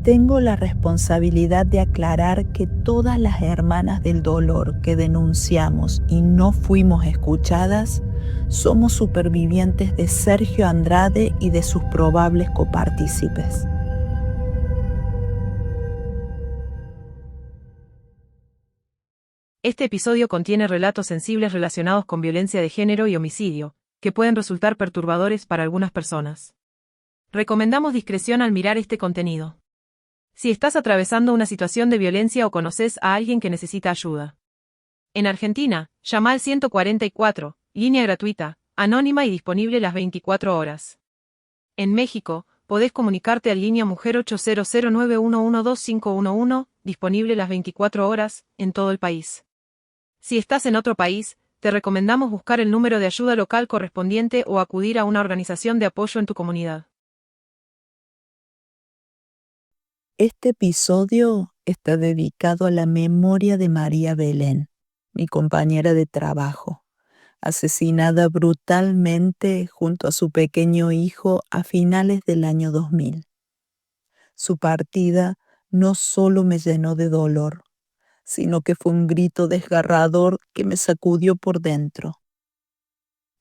Tengo la responsabilidad de aclarar que todas las hermanas del dolor que denunciamos y no fuimos escuchadas, somos supervivientes de Sergio Andrade y de sus probables copartícipes. Este episodio contiene relatos sensibles relacionados con violencia de género y homicidio, que pueden resultar perturbadores para algunas personas. Recomendamos discreción al mirar este contenido. Si estás atravesando una situación de violencia o conoces a alguien que necesita ayuda. En Argentina, llama al 144, línea gratuita, anónima y disponible las 24 horas. En México, podés comunicarte a línea Mujer 800-911-2511, disponible las 24 horas, en todo el país. Si estás en otro país, te recomendamos buscar el número de ayuda local correspondiente o acudir a una organización de apoyo en tu comunidad. Este episodio está dedicado a la memoria de María Belén, mi compañera de trabajo, asesinada brutalmente junto a su pequeño hijo a finales del año 2000. Su partida no solo me llenó de dolor, sino que fue un grito desgarrador que me sacudió por dentro.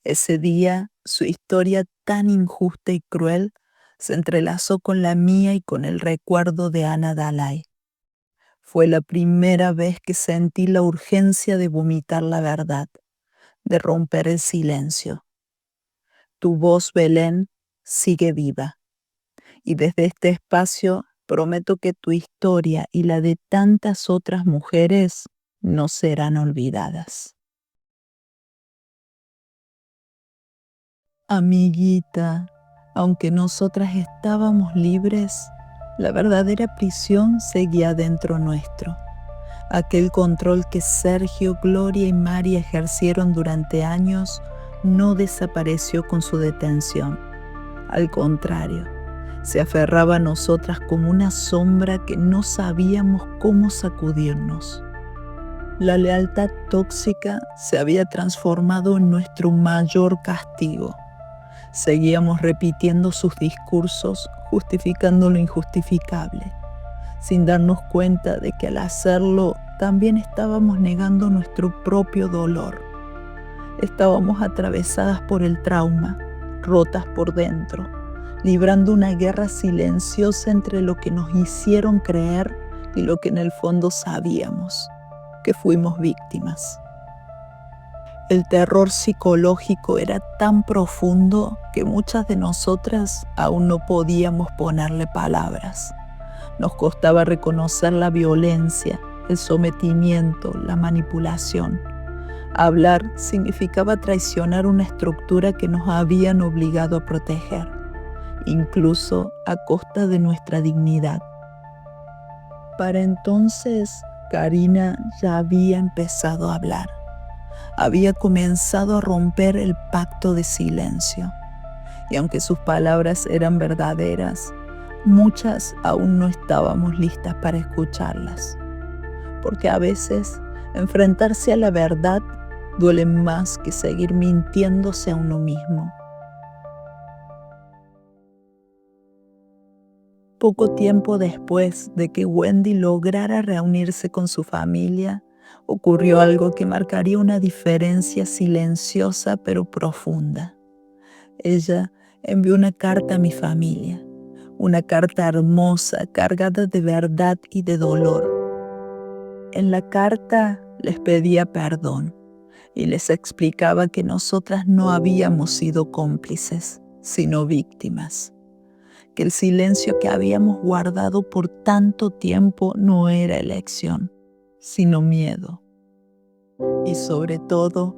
Ese día, su historia tan injusta y cruel se entrelazó con la mía y con el recuerdo de Ana Dalai. Fue la primera vez que sentí la urgencia de vomitar la verdad, de romper el silencio. Tu voz, Belén, sigue viva. Y desde este espacio prometo que tu historia y la de tantas otras mujeres no serán olvidadas. Amiguita, aunque nosotras estábamos libres, la verdadera prisión seguía dentro nuestro. Aquel control que Sergio, Gloria y María ejercieron durante años no desapareció con su detención. Al contrario, se aferraba a nosotras como una sombra que no sabíamos cómo sacudirnos. La lealtad tóxica se había transformado en nuestro mayor castigo. Seguíamos repitiendo sus discursos, justificando lo injustificable, sin darnos cuenta de que al hacerlo también estábamos negando nuestro propio dolor. Estábamos atravesadas por el trauma, rotas por dentro, librando una guerra silenciosa entre lo que nos hicieron creer y lo que en el fondo sabíamos, que fuimos víctimas. El terror psicológico era tan profundo que muchas de nosotras aún no podíamos ponerle palabras. Nos costaba reconocer la violencia, el sometimiento, la manipulación. Hablar significaba traicionar una estructura que nos habían obligado a proteger, incluso a costa de nuestra dignidad. Para entonces, Karina ya había empezado a hablar. Había comenzado a romper el pacto de silencio. Y aunque sus palabras eran verdaderas, muchas aún no estábamos listas para escucharlas. Porque a veces enfrentarse a la verdad duele más que seguir mintiéndose a uno mismo. Poco tiempo después de que Wendy lograra reunirse con su familia, ocurrió algo que marcaría una diferencia silenciosa pero profunda. Ella envió una carta a mi familia, una carta hermosa, cargada de verdad y de dolor. En la carta les pedía perdón y les explicaba que nosotras no habíamos sido cómplices, sino víctimas. Que el silencio que habíamos guardado por tanto tiempo no era elección, sino miedo. Y sobre todo,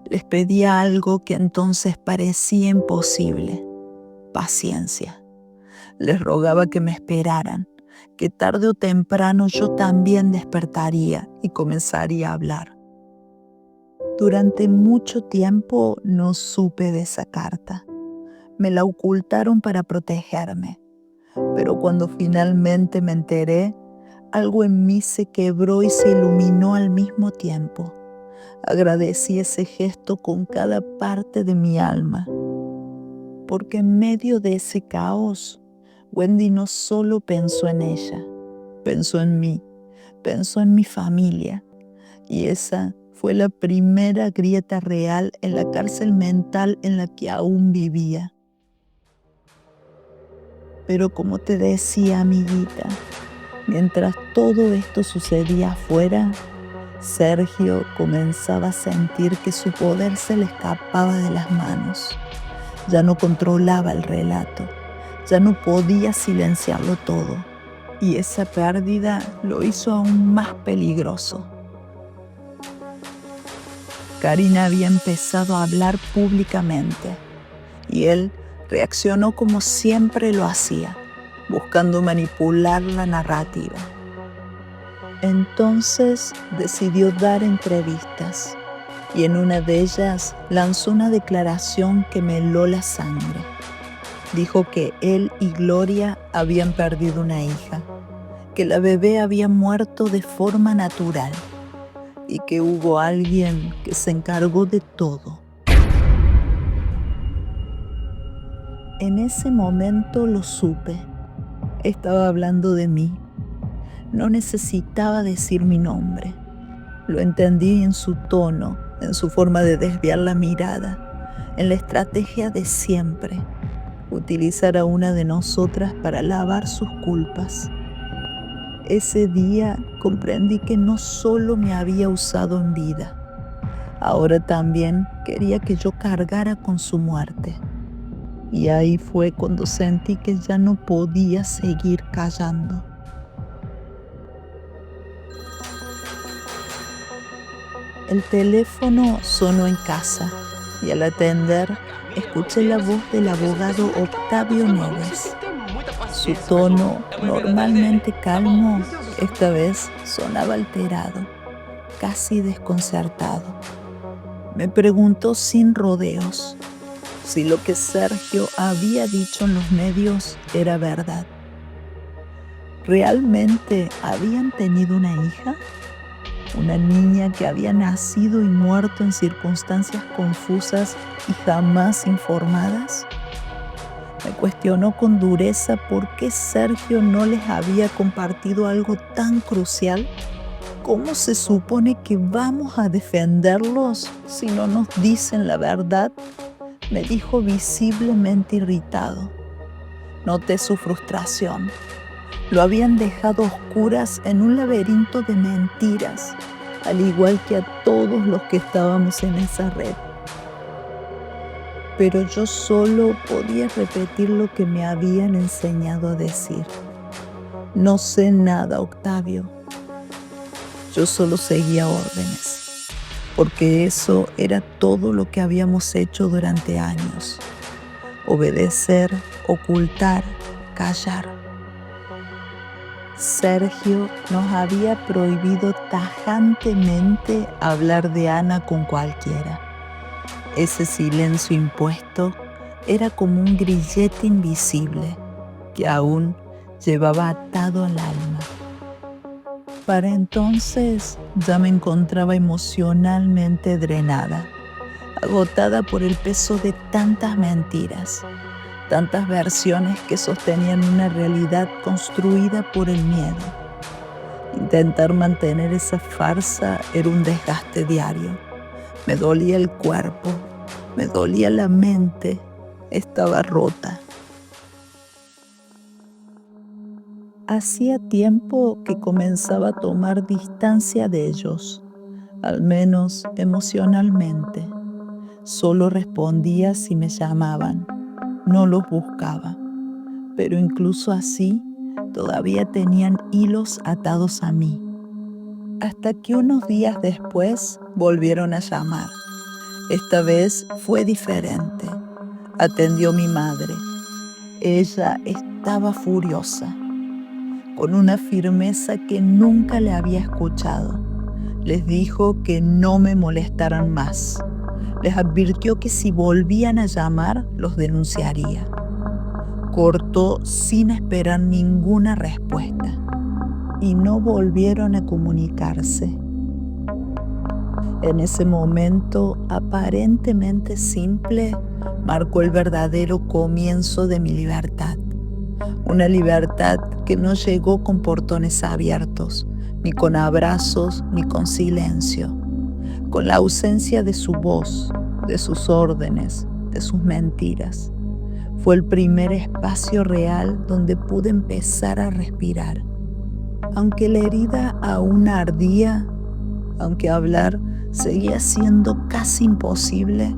les pedía algo que entonces parecía imposible: paciencia. Les rogaba que me esperaran, que tarde o temprano yo también despertaría y comenzaría a hablar. Durante mucho tiempo no supe de esa carta. Me la ocultaron para protegerme, pero cuando finalmente me enteré, algo en mí se quebró y se iluminó al mismo tiempo. Agradecí ese gesto con cada parte de mi alma, porque en medio de ese caos, Wendy no solo pensó en ella, pensó en mí, pensó en mi familia. Y esa fue la primera grieta real en la cárcel mental en la que aún vivía. Pero como te decía, amiguita, mientras todo esto sucedía afuera, Sergio comenzaba a sentir que su poder se le escapaba de las manos. Ya no controlaba el relato, ya no podía silenciarlo todo. Y esa pérdida lo hizo aún más peligroso. Karina había empezado a hablar públicamente y él reaccionó como siempre lo hacía, buscando manipular la narrativa. Entonces decidió dar entrevistas y en una de ellas lanzó una declaración que me heló la sangre. Dijo que él y Gloria habían perdido una hija, que la bebé había muerto de forma natural y que hubo alguien que se encargó de todo. En ese momento lo supe. Estaba hablando de mí. No necesitaba decir mi nombre. Lo entendí en su tono, en su forma de desviar la mirada, en la estrategia de siempre, utilizar a una de nosotras para lavar sus culpas. Ese día comprendí que no solo me había usado en vida, ahora también quería que yo cargara con su muerte. Y ahí fue cuando sentí que ya no podía seguir callando. El teléfono sonó en casa y al atender escuché la voz del abogado Octavio Neves. Su tono, normalmente calmo, esta vez sonaba alterado, casi desconcertado. Me preguntó sin rodeos si lo que Sergio había dicho en los medios era verdad. ¿Realmente habían tenido una hija? Una niña que había nacido y muerto en circunstancias confusas y jamás informadas. Me cuestionó con dureza por qué Sergio no les había compartido algo tan crucial. ¿Cómo se supone que vamos a defenderlos si no nos dicen la verdad? Me dijo visiblemente irritado. Noté su frustración. Lo habían dejado a oscuras en un laberinto de mentiras, al igual que a todos los que estábamos en esa red. Pero yo solo podía repetir lo que me habían enseñado a decir. No sé nada, Octavio. Yo solo seguía órdenes, porque eso era todo lo que habíamos hecho durante años. Obedecer, ocultar, callar. Sergio nos había prohibido tajantemente hablar de Ana con cualquiera. Ese silencio impuesto era como un grillete invisible que aún llevaba atado al alma. Para entonces ya me encontraba emocionalmente drenada, agotada por el peso de tantas mentiras, tantas versiones que sostenían una realidad construida por el miedo. Intentar mantener esa farsa era un desgaste diario. Me dolía el cuerpo, me dolía la mente, estaba rota. Hacía tiempo que comenzaba a tomar distancia de ellos, al menos emocionalmente. Solo respondía si me llamaban, no los buscaba. Pero incluso así, todavía tenían hilos atados a mí. Hasta que unos días después volvieron a llamar. Esta vez fue diferente. Atendió mi madre. Ella estaba furiosa, con una firmeza que nunca le había escuchado. Les dijo que no me molestaran más. Les advirtió que si volvían a llamar, los denunciaría. Cortó sin esperar ninguna respuesta y no volvieron a comunicarse. En ese momento aparentemente simple, marcó el verdadero comienzo de mi libertad. Una libertad que no llegó con portones abiertos, ni con abrazos, ni con silencio, con la ausencia de su voz, de sus órdenes, de sus mentiras. Fue el primer espacio real donde pude empezar a respirar. Aunque la herida aún ardía, aunque hablar seguía siendo casi imposible,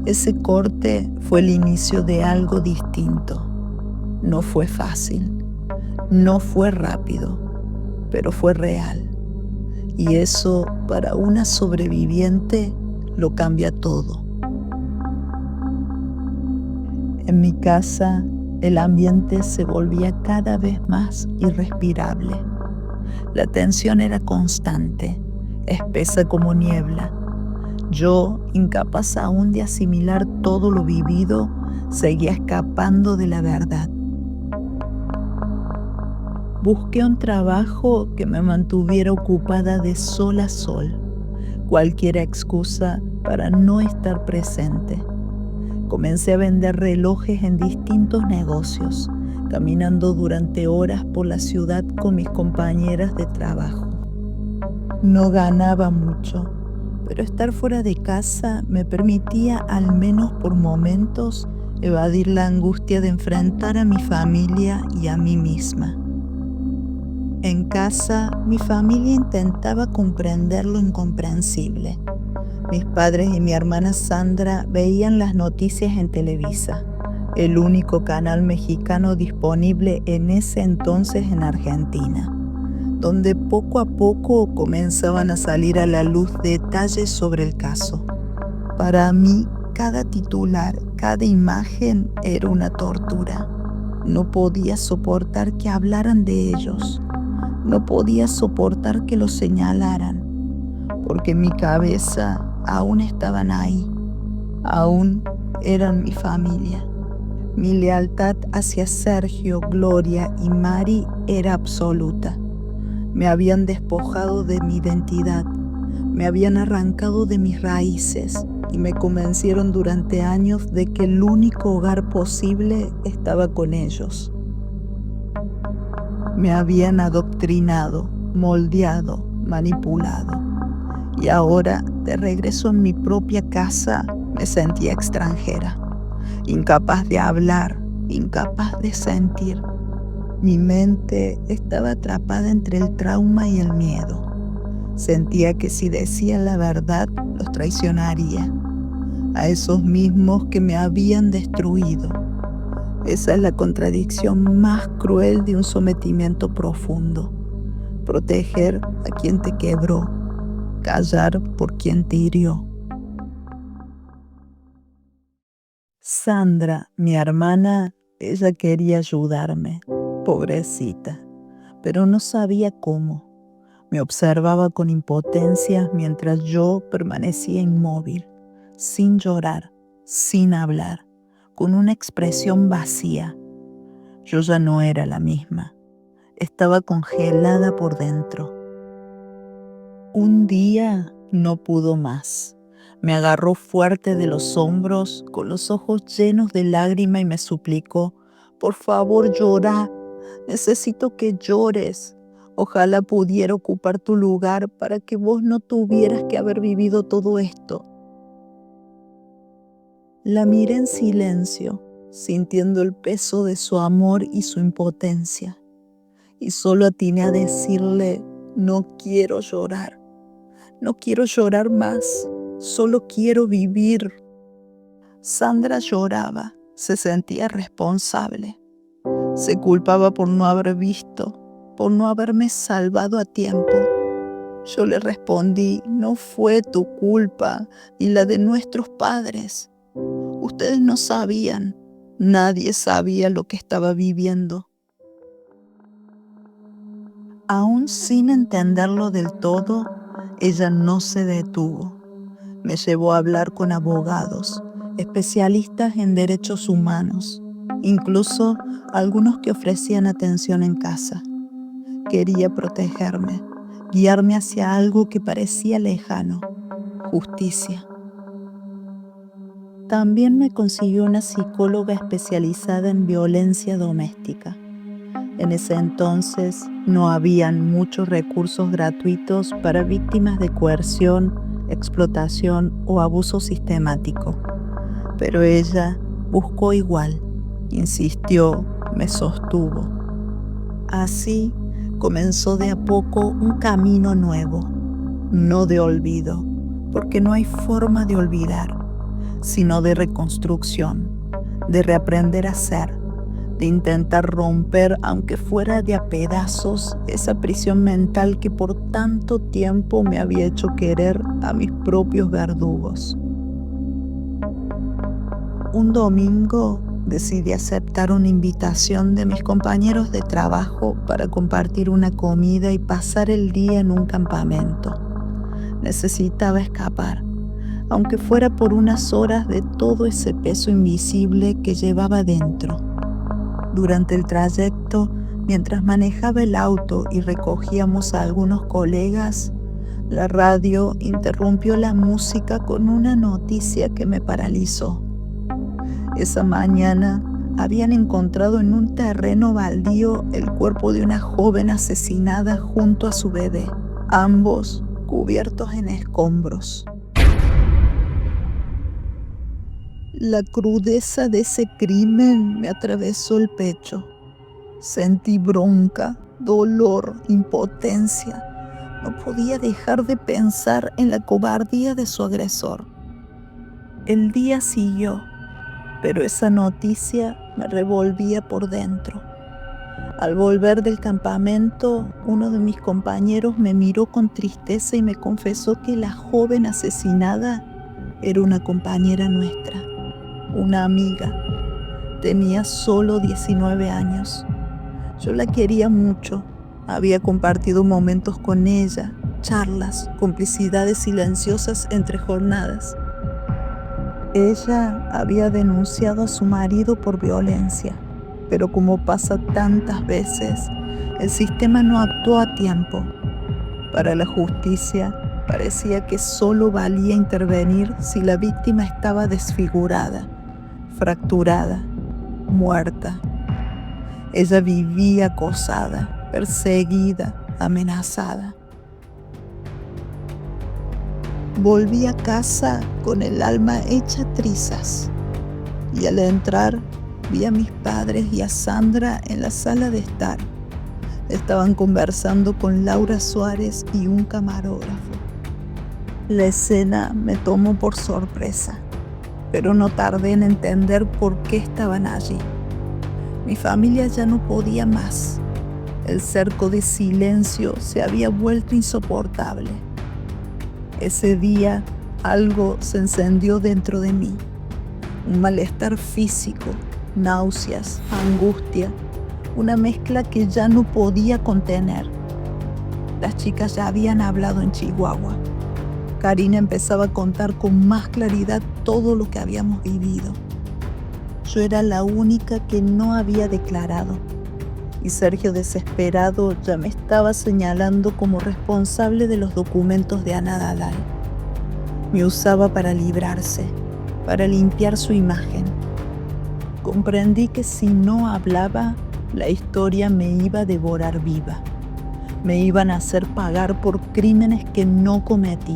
ese corte fue el inicio de algo distinto. No fue fácil, no fue rápido, pero fue real. Y eso, para una sobreviviente, lo cambia todo. En mi casa, el ambiente se volvía cada vez más irrespirable. La tensión era constante, espesa como niebla. Yo, incapaz aún de asimilar todo lo vivido, seguía escapando de la verdad. Busqué un trabajo que me mantuviera ocupada de sol a sol, cualquier excusa para no estar presente. Comencé a vender relojes en distintos negocios, caminando durante horas por la ciudad con mis compañeras de trabajo. No ganaba mucho, pero estar fuera de casa me permitía, al menos por momentos, evadir la angustia de enfrentar a mi familia y a mí misma. En casa, mi familia intentaba comprender lo incomprensible. Mis padres y mi hermana Sandra veían las noticias en Televisa, el único canal mexicano disponible en ese entonces en Argentina, donde poco a poco comenzaban a salir a la luz detalles sobre el caso. Para mí, cada titular, cada imagen era una tortura. No podía soportar que hablaran de ellos. No podía soportar que los señalaran, porque en mi cabeza aún estaban ahí, aún eran mi familia. Mi lealtad hacia Sergio, Gloria y Mari era absoluta. Me habían despojado de mi identidad, me habían arrancado de mis raíces y me convencieron durante años de que el único hogar posible estaba con ellos. Me habían adoctrinado, moldeado, manipulado. Y ahora, de regreso en mi propia casa, me sentía extranjera, incapaz de hablar, incapaz de sentir. Mi mente estaba atrapada entre el trauma y el miedo. Sentía que si decía la verdad, los traicionaría, a esos mismos que me habían destruido. Esa es la contradicción más cruel de un sometimiento profundo. Proteger a quien te quebró, callar por quien te hirió. Sandra, mi hermana, ella quería ayudarme, pobrecita, pero no sabía cómo. Me observaba con impotencia mientras yo permanecía inmóvil, sin llorar, sin hablar, con una expresión vacía. Yo ya no era la misma. Estaba congelada por dentro. Un día no pudo más. Me agarró fuerte de los hombros, con los ojos llenos de lágrima y me suplicó: por favor, llora. Necesito que llores. Ojalá pudiera ocupar tu lugar para que vos no tuvieras que haber vivido todo esto. La miré en silencio, sintiendo el peso de su amor y su impotencia. Y solo atiné a decirle: no quiero llorar. No quiero llorar más. Solo quiero vivir. Sandra lloraba, se sentía responsable. Se culpaba por no haber visto, por no haberme salvado a tiempo. Yo le respondí: no fue tu culpa ni la de nuestros padres. Ustedes no sabían, nadie sabía lo que estaba viviendo. Aún sin entenderlo del todo, ella no se detuvo. Me llevó a hablar con abogados, especialistas en derechos humanos, incluso algunos que ofrecían atención en casa. Quería protegerme, guiarme hacia algo que parecía lejano: justicia. también me consiguió una psicóloga especializada en violencia doméstica. En ese entonces no habían muchos recursos gratuitos para víctimas de coerción, explotación o abuso sistemático. Pero ella buscó igual, insistió, me sostuvo. Así comenzó de a poco un camino nuevo, no de olvido, porque no hay forma de olvidar, sino de reconstrucción, de reaprender a ser, de intentar romper, aunque fuera de a pedazos, esa prisión mental que por tanto tiempo me había hecho querer a mis propios verdugos. Un domingo decidí aceptar una invitación de mis compañeros de trabajo para compartir una comida y pasar el día en un campamento. Necesitaba escapar, aunque fuera por unas horas, de todo ese peso invisible que llevaba dentro. Durante el trayecto, mientras manejaba el auto y recogíamos a algunos colegas, la radio interrumpió la música con una noticia que me paralizó. Esa mañana habían encontrado en un terreno baldío el cuerpo de una joven asesinada junto a su bebé, ambos cubiertos en escombros. La crudeza de ese crimen me atravesó el pecho. Sentí bronca, dolor, impotencia. No podía dejar de pensar en la cobardía de su agresor. El día siguió, pero esa noticia me revolvía por dentro. Al volver del campamento, uno de mis compañeros me miró con tristeza y me confesó que la joven asesinada era una compañera nuestra, una amiga. Tenía solo 19 años. Yo la quería mucho. Había compartido momentos con ella, charlas, complicidades silenciosas entre jornadas. Ella había denunciado a su marido por violencia, pero como pasa tantas veces, el sistema no actuó a tiempo. Para la justicia, parecía que solo valía intervenir si la víctima estaba desfigurada, fracturada, muerta. Ella vivía acosada, perseguida, amenazada. Volví a casa con el alma hecha trizas y al entrar vi a mis padres y a Sandra en la sala de estar. Estaban conversando con Laura Suárez y un camarógrafo. La escena me tomó por sorpresa, pero no tardé en entender por qué estaban allí. Mi familia ya no podía más. El cerco de silencio se había vuelto insoportable. Ese día algo se encendió dentro de mí. Un malestar físico, náuseas, angustia, una mezcla que ya no podía contener. Las chicas ya habían hablado en Chihuahua. Karina empezaba a contar con más claridad todo lo que habíamos vivido. Yo era la única que no había declarado. Y Sergio, desesperado, ya me estaba señalando como responsable de los documentos de Ana Dalai. Me usaba para librarse, para limpiar su imagen. Comprendí que si no hablaba, la historia me iba a devorar viva. Me iban a hacer pagar por crímenes que no cometí,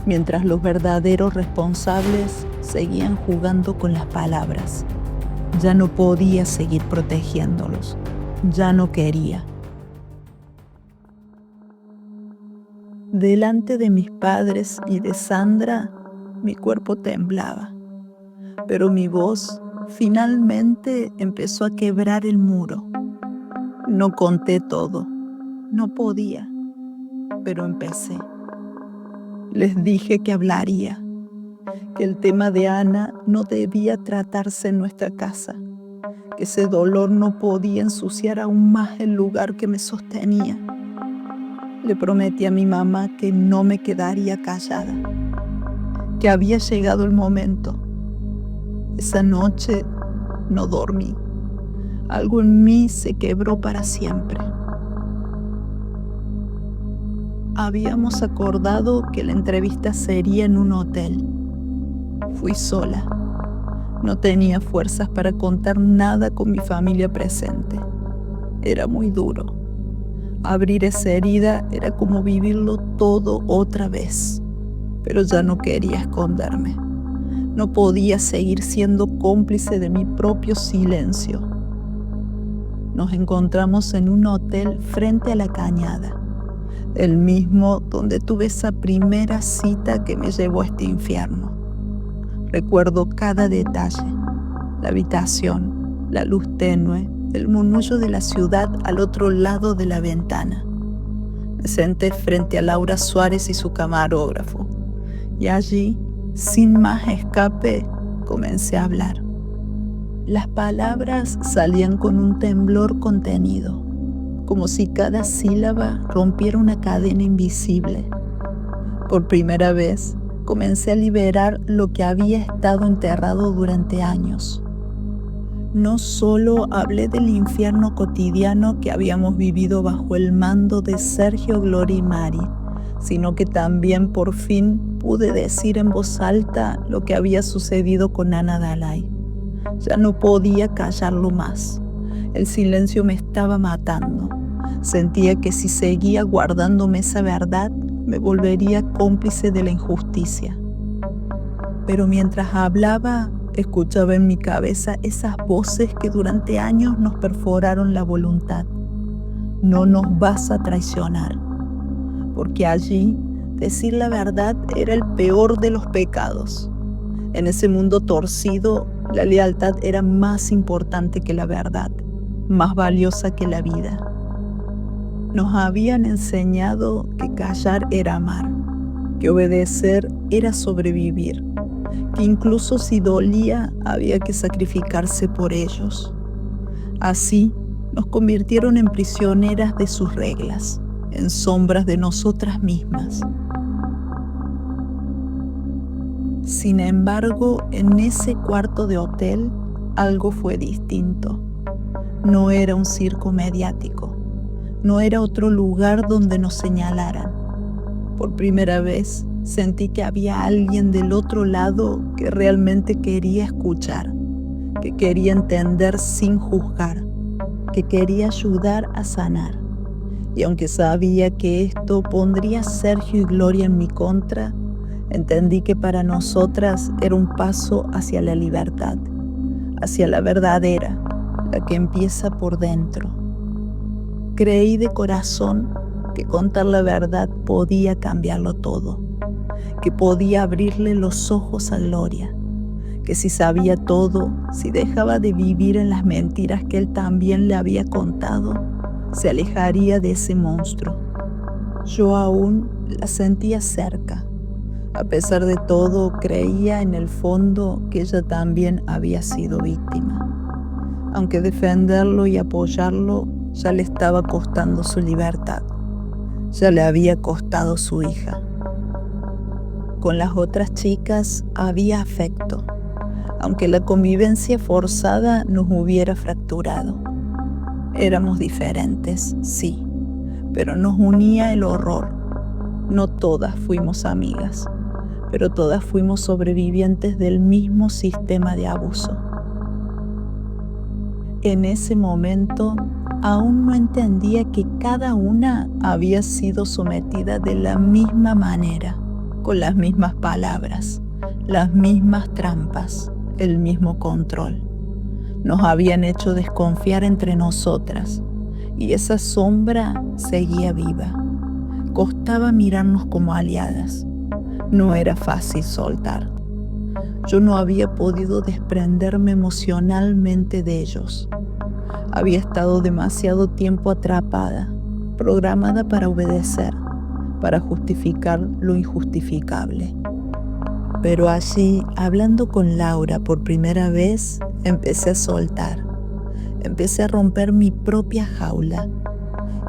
mientras los verdaderos responsables seguían jugando con las palabras. Ya no podía seguir protegiéndolos. Ya no quería. Delante de mis padres y de Sandra, mi cuerpo temblaba, pero mi voz finalmente empezó a quebrar el muro. No conté todo, no podía, pero empecé. Les dije que hablaría, que el tema de Ana no debía tratarse en nuestra casa, que ese dolor no podía ensuciar aún más el lugar que me sostenía. Le prometí a mi mamá que no me quedaría callada, que había llegado el momento. Esa noche no dormí. Algo en mí se quebró para siempre. Habíamos acordado que la entrevista sería en un hotel. Fui sola. No tenía fuerzas para contar nada con mi familia presente. Era muy duro. Abrir esa herida era como vivirlo todo otra vez. Pero ya no quería esconderme. No podía seguir siendo cómplice de mi propio silencio. Nos encontramos en un hotel frente a la cañada, el mismo donde tuve esa primera cita que me llevó a este infierno. Recuerdo cada detalle, la habitación, la luz tenue, el murmullo de la ciudad al otro lado de la ventana. Me senté frente a Laura Suárez y su camarógrafo, y allí, sin más escape, comencé a hablar. Las palabras salían con un temblor contenido, como si cada sílaba rompiera una cadena invisible. Por primera vez, comencé a liberar lo que había estado enterrado durante años. No solo hablé del infierno cotidiano que habíamos vivido bajo el mando de Sergio, Gloria y Mari, sino que también por fin pude decir en voz alta lo que había sucedido con Ana Dalai. Ya no podía callarlo más. El silencio me estaba matando. Sentía que si seguía guardándome esa verdad, me volvería cómplice de la injusticia. Pero mientras hablaba, escuchaba en mi cabeza esas voces que durante años nos perforaron la voluntad. No nos vas a traicionar. Porque allí, decir la verdad era el peor de los pecados. En ese mundo torcido, la lealtad era más importante que la verdad, más valiosa que la vida. Nos habían enseñado que callar era amar, que obedecer era sobrevivir, que incluso si dolía había que sacrificarse por ellos. Así nos convirtieron en prisioneras de sus reglas, en sombras de nosotras mismas. Sin embargo, en ese cuarto de hotel, algo fue distinto. No era un circo mediático. No era otro lugar donde nos señalaran. Por primera vez, sentí que había alguien del otro lado que realmente quería escuchar, que quería entender sin juzgar, que quería ayudar a sanar. Y aunque sabía que esto pondría a Sergio y Gloria en mi contra, entendí que para nosotras era un paso hacia la libertad, hacia la verdadera, la que empieza por dentro. Creí de corazón que contar la verdad podía cambiarlo todo, que podía abrirle los ojos a Gloria, que si sabía todo, si dejaba de vivir en las mentiras que él también le había contado, se alejaría de ese monstruo. Yo aún la sentía cerca. A pesar de todo, creía en el fondo que ella también había sido víctima, aunque defenderlo y apoyarlo ya le estaba costando su libertad, ya le había costado su hija. Con las otras chicas había afecto, aunque la convivencia forzada nos hubiera fracturado. Éramos diferentes, sí, pero nos unía el horror. No todas fuimos amigas, pero todas fuimos sobrevivientes del mismo sistema de abuso. En ese momento, aún no entendía que cada una había sido sometida de la misma manera, con las mismas palabras, las mismas trampas, el mismo control. Nos habían hecho desconfiar entre nosotras, y esa sombra seguía viva. Costaba mirarnos como aliadas. No era fácil soltar. Yo no había podido desprenderme emocionalmente de ellos. Había estado demasiado tiempo atrapada, programada para obedecer, para justificar lo injustificable. Pero allí, hablando con Laura por primera vez, empecé a soltar. Empecé a romper mi propia jaula.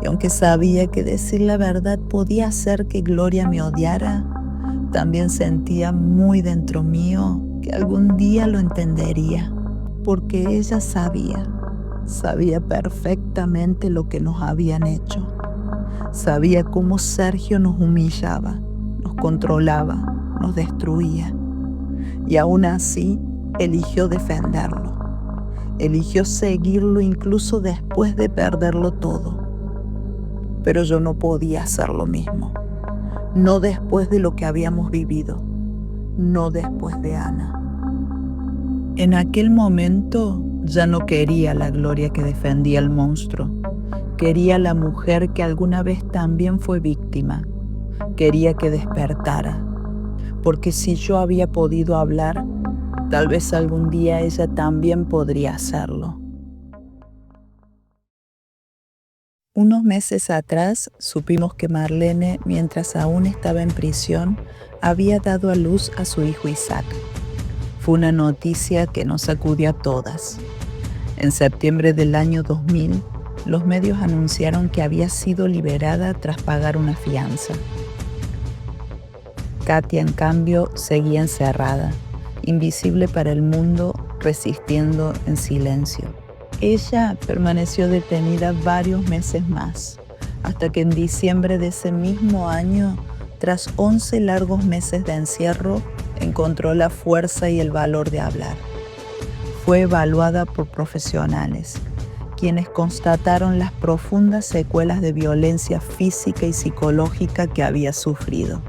Y aunque sabía que decir la verdad podía hacer que Gloria me odiara, también sentía muy dentro mío que algún día lo entendería, porque ella sabía perfectamente lo que nos habían hecho. Sabía cómo Sergio nos humillaba, nos controlaba, nos destruía. Y aún así, eligió defenderlo. Eligió seguirlo incluso después de perderlo todo. Pero yo no podía hacer lo mismo. No después de lo que habíamos vivido. No después de Ana. En aquel momento ya no quería la Gloria que defendía al monstruo. Quería la mujer que alguna vez también fue víctima. Quería que despertara. Porque si yo había podido hablar, tal vez algún día ella también podría hacerlo. Unos meses atrás supimos que Marlene, mientras aún estaba en prisión, había dado a luz a su hijo Isaac. Fue una noticia que nos sacudió a todas. En septiembre del año 2000, los medios anunciaron que había sido liberada tras pagar una fianza. Katia, en cambio, seguía encerrada, invisible para el mundo, resistiendo en silencio. Ella permaneció detenida varios meses más, hasta que en diciembre de ese mismo año, tras 11 largos meses de encierro, encontró la fuerza y el valor de hablar. Fue evaluada por profesionales, quienes constataron las profundas secuelas de violencia física y psicológica que había sufrido.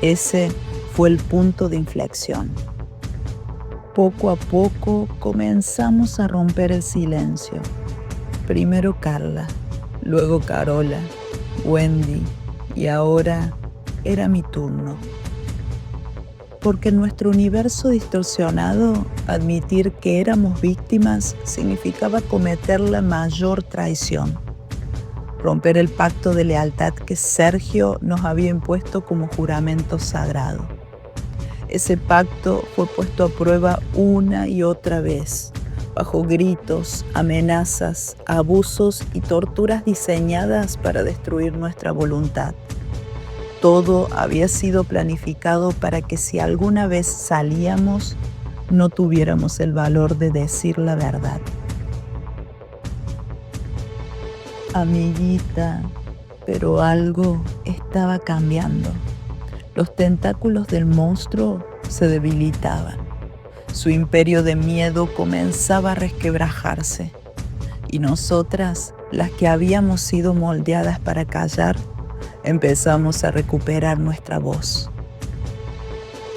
Ese fue el punto de inflexión. Poco a poco comenzamos a romper el silencio. Primero Carla, luego Carola, Wendy y ahora era mi turno. Porque en nuestro universo distorsionado, admitir que éramos víctimas significaba cometer la mayor traición. Romper el pacto de lealtad que Sergio nos había impuesto como juramento sagrado. Ese pacto fue puesto a prueba una y otra vez, bajo gritos, amenazas, abusos y torturas diseñadas para destruir nuestra voluntad. Todo había sido planificado para que si alguna vez salíamos, no tuviéramos el valor de decir la verdad. Amiguita, pero algo estaba cambiando. Los tentáculos del monstruo se debilitaban. Su imperio de miedo comenzaba a resquebrajarse. Y nosotras, las que habíamos sido moldeadas para callar, empezamos a recuperar nuestra voz.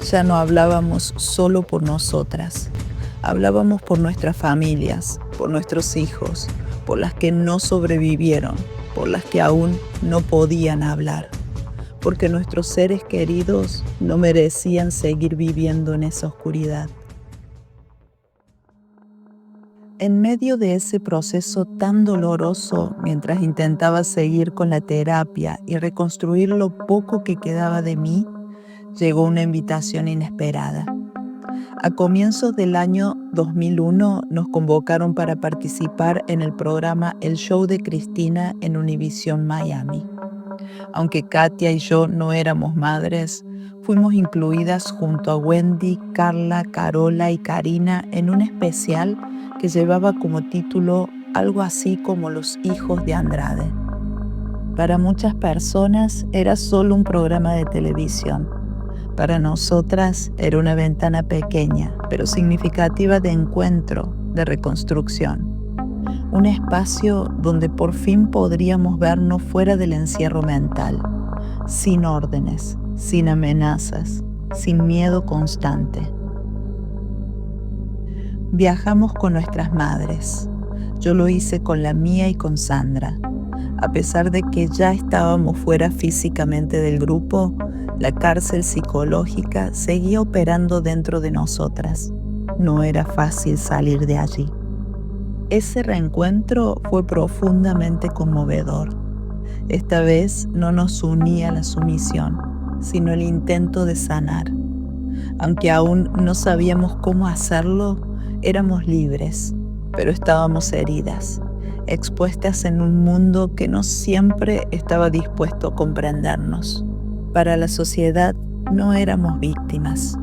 Ya no hablábamos solo por nosotras. Hablábamos por nuestras familias, por nuestros hijos, por las que no sobrevivieron, por las que aún no podían hablar. Porque nuestros seres queridos no merecían seguir viviendo en esa oscuridad. En medio de ese proceso tan doloroso, mientras intentaba seguir con la terapia y reconstruir lo poco que quedaba de mí, llegó una invitación inesperada. A comienzos del año 2001 nos convocaron para participar en el programa El Show de Cristina en Univision Miami. Aunque Katia y yo no éramos madres, fuimos incluidas junto a Wendy, Carla, Carola y Karina en un especial que llevaba como título algo así como Los hijos de Andrade. Para muchas personas era solo un programa de televisión. Para nosotras era una ventana pequeña, pero significativa de encuentro, de reconstrucción. Un espacio donde por fin podríamos vernos fuera del encierro mental, sin órdenes, sin amenazas, sin miedo constante. Viajamos con nuestras madres. Yo lo hice con la mía y con Sandra. A pesar de que ya estábamos fuera físicamente del grupo, la cárcel psicológica seguía operando dentro de nosotras. No era fácil salir de allí. Ese reencuentro fue profundamente conmovedor. Esta vez no nos unía la sumisión, sino el intento de sanar. Aunque aún no sabíamos cómo hacerlo, éramos libres, pero estábamos heridas, expuestas en un mundo que no siempre estaba dispuesto a comprendernos. Para la sociedad no éramos víctimas,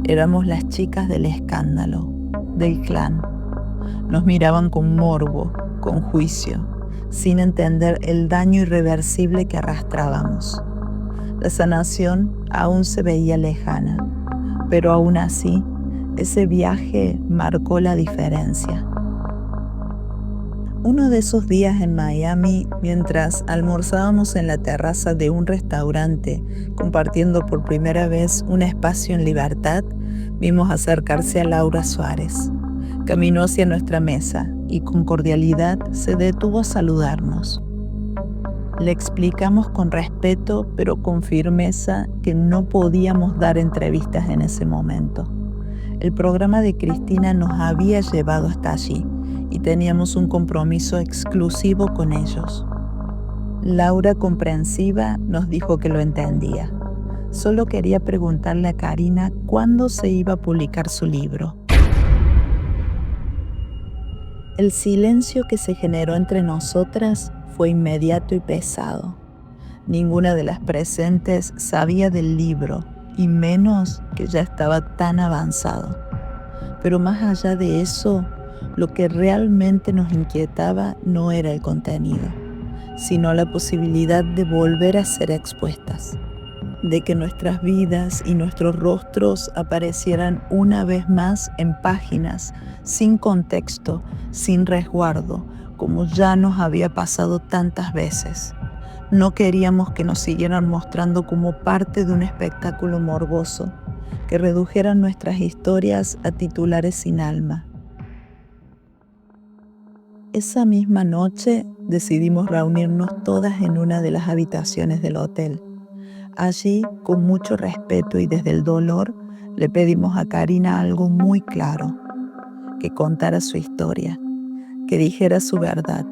éramos las chicas del escándalo, del clan. Nos miraban con morbo, con juicio, sin entender el daño irreversible que arrastrábamos. La sanación aún se veía lejana, pero aún así Ese viaje marcó la diferencia. Uno de esos días en Miami, mientras almorzábamos en la terraza de un restaurante, compartiendo por primera vez un espacio en libertad, vimos acercarse a Laura Suárez. Caminó hacia nuestra mesa y con cordialidad se detuvo a saludarnos. Le explicamos con respeto, pero con firmeza, que no podíamos dar entrevistas en ese momento. El programa de Cristina nos había llevado hasta allí y teníamos un compromiso exclusivo con ellos. Laura, comprensiva, nos dijo que lo entendía. Solo quería preguntarle a Karina cuándo se iba a publicar su libro. El silencio que se generó entre nosotras fue inmediato y pesado. Ninguna de las presentes sabía del libro, y menos que ya estaba tan avanzado. Pero más allá de eso, lo que realmente nos inquietaba no era el contenido, sino la posibilidad de volver a ser expuestas, de que nuestras vidas y nuestros rostros aparecieran una vez más en páginas, sin contexto, sin resguardo, como ya nos había pasado tantas veces. No queríamos que nos siguieran mostrando como parte de un espectáculo morboso, que redujeran nuestras historias a titulares sin alma. Esa misma noche decidimos reunirnos todas en una de las habitaciones del hotel. Allí, con mucho respeto y desde el dolor, le pedimos a Karina algo muy claro: que contara su historia, que dijera su verdad,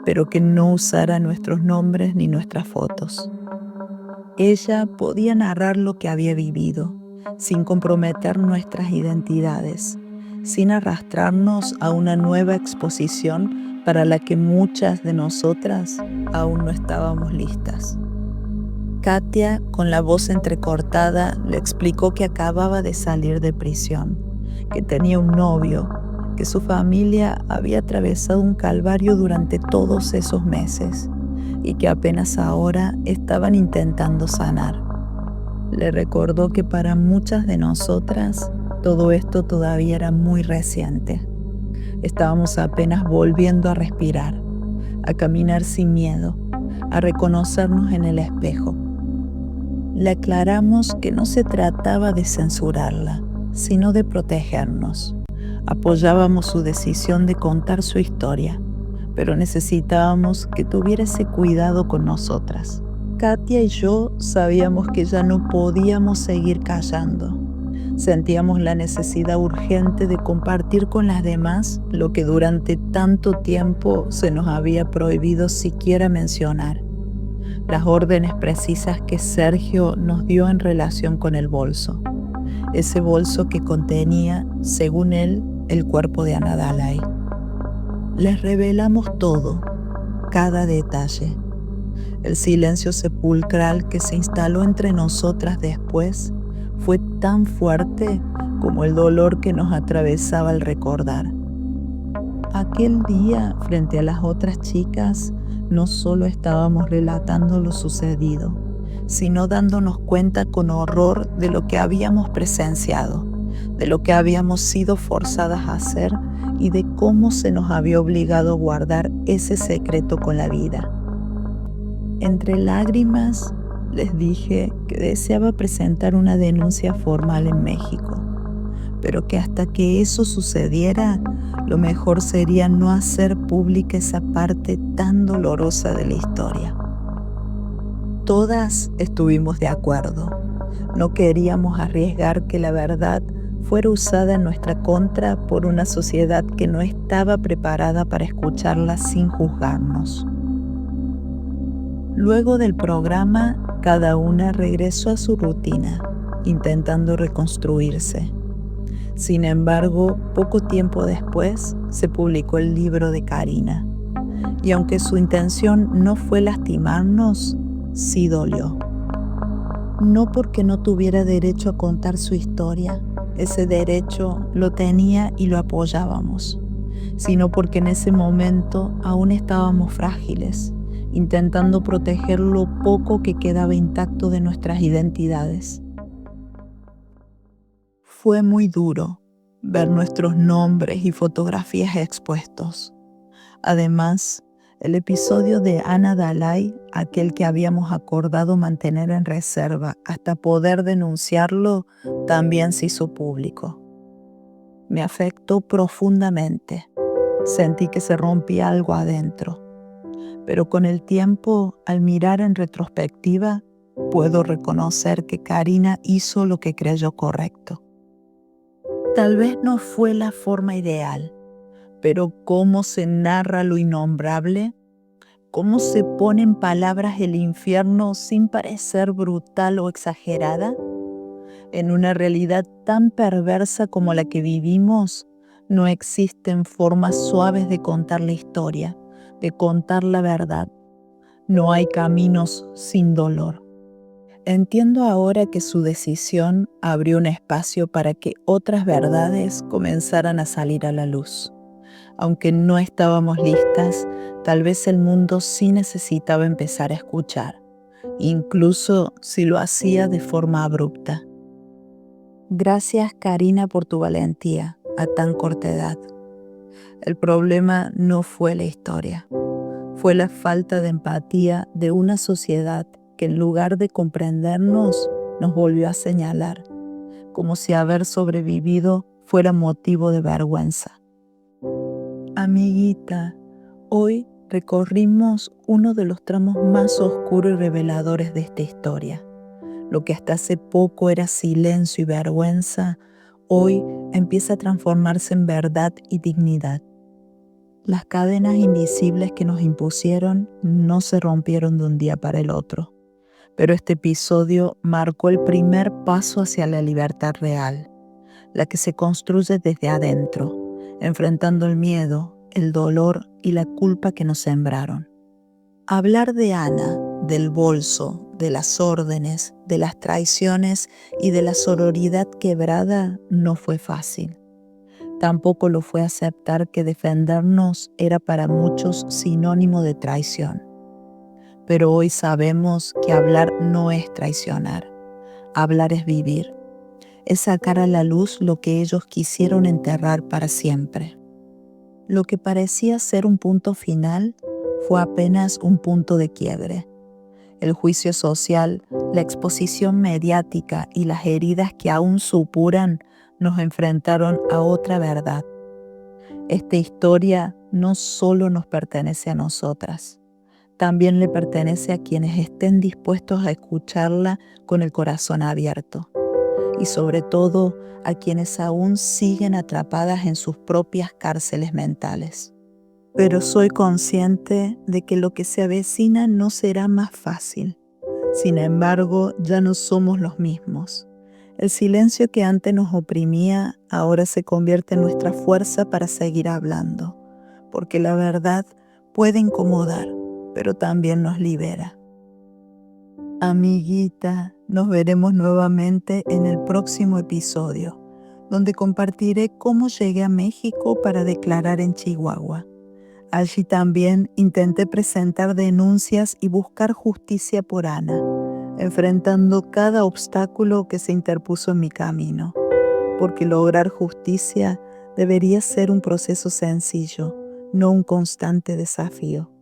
pero que no usara nuestros nombres ni nuestras fotos. Ella podía narrar lo que había vivido, sin comprometer nuestras identidades, sin arrastrarnos a una nueva exposición para la que muchas de nosotras aún no estábamos listas. Katia, con la voz entrecortada, le explicó que acababa de salir de prisión, que tenía un novio, que su familia había atravesado un calvario durante todos esos meses y que apenas ahora estaban intentando sanar. Le recordó que para muchas de nosotras todo esto todavía era muy reciente. Estábamos apenas volviendo a respirar, a caminar sin miedo, a reconocernos en el espejo. Le aclaramos que no se trataba de censurarla, sino de protegernos. Apoyábamos su decisión de contar su historia, pero necesitábamos que tuviera ese cuidado con nosotras. Katia y yo sabíamos que ya no podíamos seguir callando. Sentíamos la necesidad urgente de compartir con las demás lo que durante tanto tiempo se nos había prohibido siquiera mencionar. Las órdenes precisas que Sergio nos dio en relación con el bolso. Ese bolso que contenía, según él, el cuerpo de Ana Dalai. Les revelamos todo, cada detalle. El silencio sepulcral que se instaló entre nosotras después fue tan fuerte como el dolor que nos atravesaba al recordar. Aquel día, frente a las otras chicas, no solo estábamos relatando lo sucedido, sino dándonos cuenta con horror de lo que habíamos presenciado, de lo que habíamos sido forzadas a hacer y de cómo se nos había obligado a guardar ese secreto con la vida. Entre lágrimas les dije que deseaba presentar una denuncia formal en México, pero que hasta que eso sucediera, lo mejor sería no hacer pública esa parte tan dolorosa de la historia. Todas estuvimos de acuerdo. No queríamos arriesgar que la verdad fuera usada en nuestra contra por una sociedad que no estaba preparada para escucharla sin juzgarnos. Luego del programa, cada una regresó a su rutina, intentando reconstruirse. Sin embargo, poco tiempo después se publicó el libro de Karina, y aunque su intención no fue lastimarnos, sí dolió. No porque no tuviera derecho a contar su historia, ese derecho lo tenía y lo apoyábamos, sino porque en ese momento aún estábamos frágiles, intentando proteger lo poco que quedaba intacto de nuestras identidades. Fue muy duro ver nuestros nombres y fotografías expuestos. Además, el episodio de Ana Dalai, aquel que habíamos acordado mantener en reserva hasta poder denunciarlo, también se hizo público. Me afectó profundamente. Sentí que se rompía algo adentro. Pero con el tiempo, al mirar en retrospectiva, puedo reconocer que Karina hizo lo que creyó correcto. Tal vez no fue la forma ideal, pero cómo se narra lo innombrable, cómo se pone en palabras el infierno sin parecer brutal o exagerada. En una realidad tan perversa como la que vivimos, no existen formas suaves de contar la historia, de contar la verdad. No hay caminos sin dolor. Entiendo ahora que su decisión abrió un espacio para que otras verdades comenzaran a salir a la luz. Aunque no estábamos listas, tal vez el mundo sí necesitaba empezar a escuchar, incluso si lo hacía de forma abrupta. Gracias, Karina, por tu valentía a tan corta edad. El problema no fue la historia, fue la falta de empatía de una sociedad que en lugar de comprendernos, nos volvió a señalar, como si haber sobrevivido fuera motivo de vergüenza. Amiguita, hoy recorrimos uno de los tramos más oscuros y reveladores de esta historia. Lo que hasta hace poco era silencio y vergüenza, hoy empieza a transformarse en verdad y dignidad. Las cadenas invisibles que nos impusieron no se rompieron de un día para el otro, pero este episodio marcó el primer paso hacia la libertad real, la que se construye desde adentro, enfrentando el miedo, el dolor y la culpa que nos sembraron. Hablar de Ana, del bolso, de las órdenes, de las traiciones y de la sororidad quebrada no fue fácil. Tampoco lo fue aceptar que defendernos era para muchos sinónimo de traición. Pero hoy sabemos que hablar no es traicionar. Hablar es vivir. Es sacar a la luz lo que ellos quisieron enterrar para siempre. Lo que parecía ser un punto final fue apenas un punto de quiebre. El juicio social, la exposición mediática y las heridas que aún supuran nos enfrentaron a otra verdad. Esta historia no solo nos pertenece a nosotras, también le pertenece a quienes estén dispuestos a escucharla con el corazón abierto. Y sobre todo a quienes aún siguen atrapadas en sus propias cárceles mentales. Pero soy consciente de que lo que se avecina no será más fácil. Sin embargo, ya no somos los mismos. El silencio que antes nos oprimía ahora se convierte en nuestra fuerza para seguir hablando, porque la verdad puede incomodar, pero también nos libera. Amiguita, nos veremos nuevamente en el próximo episodio, donde compartiré cómo llegué a México para declarar en Chihuahua. Allí también intenté presentar denuncias y buscar justicia por Ana, enfrentando cada obstáculo que se interpuso en mi camino, porque lograr justicia debería ser un proceso sencillo, no un constante desafío.